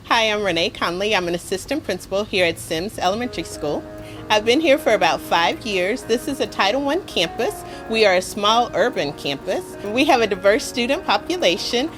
Hi, I'm Renee Conley. I'm an assistant principal here at Sims Elementary School. I've been here for about 5 years. This is a Title I campus. We are a small urban campus. We have a diverse student population.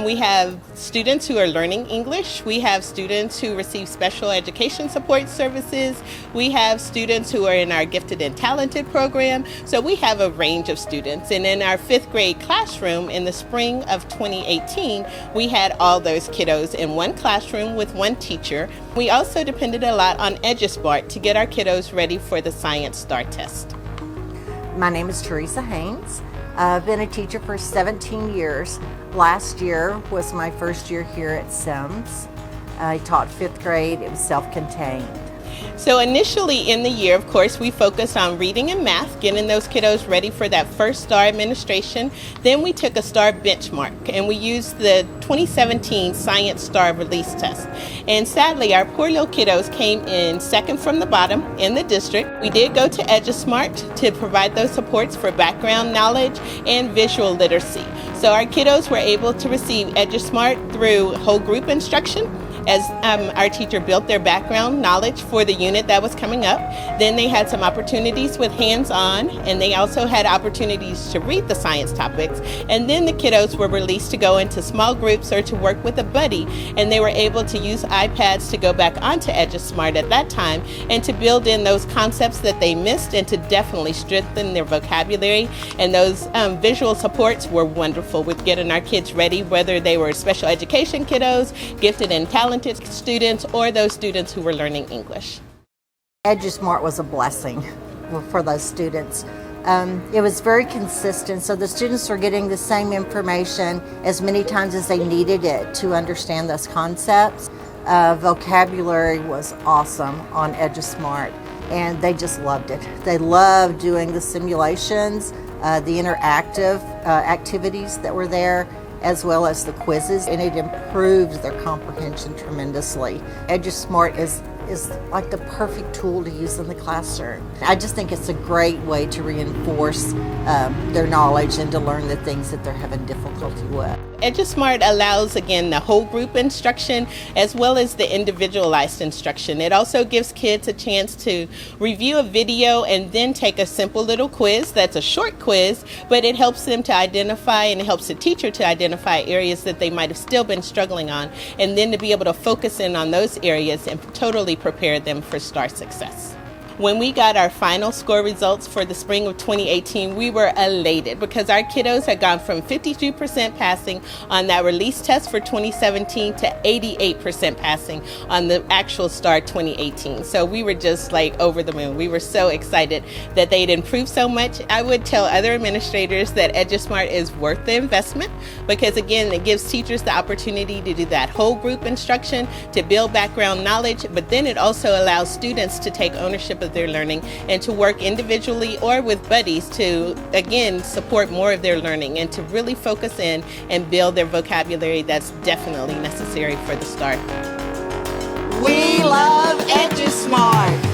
We have students who are learning English. We have students who receive special education support services. We have students who are in our gifted and talented program. So we have a range of students. And in our 5th grade classroom in the spring of 2018, we had all those kiddos in one classroom with one teacher. We also depended a lot on EduSmart to get our kiddos ready for the Science STAR test. My name is Teresa Haynes. I've been a teacher for 17 years. Last year was my first year here at Sims. I taught 5th grade. It was self-contained. So initially in the year, of course, we focused on reading and math, getting those kiddos ready for that first STAR administration. Then we took a STAR benchmark and we used the 2017 Science STAR release test. And sadly, our poor little kiddos came in second from the bottom in the district. We did go to EduSmart to provide those supports for background knowledge and visual literacy. So our kiddos were able to receive EduSmart through whole group instruction, as our teacher built their background knowledge for the unit that was coming up. Then they had some opportunities with hands-on, and they also had opportunities to read the science topics. And then the kiddos were released to go into small groups or to work with a buddy, and they were able to use iPads to go back onto EduSmart at that time and to build in those concepts that they missed and to definitely strengthen their vocabulary. And those visual supports were wonderful with getting our kids ready, whether they were special education kiddos, gifted and talented students, or those students who were learning English. EduSmart was a blessing for those students. It was very consistent, so the students were getting the same information as many times as they needed it to understand those concepts. Vocabulary was awesome on EduSmart, and they just loved it. They loved doing the simulations, the interactive activities that were there, as well as the quizzes, and it improved their comprehension tremendously. EduSmart is like the perfect tool to use in the classroom. I just think it's a great way to reinforce their knowledge and to learn the things that they're having difficulty with. EduSmart allows, again, the whole group instruction as well as the individualized instruction. It also gives kids a chance to review a video and then take a simple little quiz. That's a short quiz, but it helps them to identify, and it helps the teacher to identify areas that they might have still been struggling on, and then to be able to focus in on those areas and totally prepare them for STAR success. When we got our final score results for the spring of 2018, we were elated because our kiddos had gone from 52% passing on that release test for 2017 to 88% passing on the actual STAR 2018. So we were just like over the moon. We were so excited that they'd improved so much. I would tell other administrators that EduSmart is worth the investment because, again, it gives teachers the opportunity to do that whole group instruction, to build background knowledge, but then it also allows students to take ownership of their learning and to work individually or with buddies to, again, support more of their learning and to really focus in and build their vocabulary that's definitely necessary for the STAR. We love EduSmart!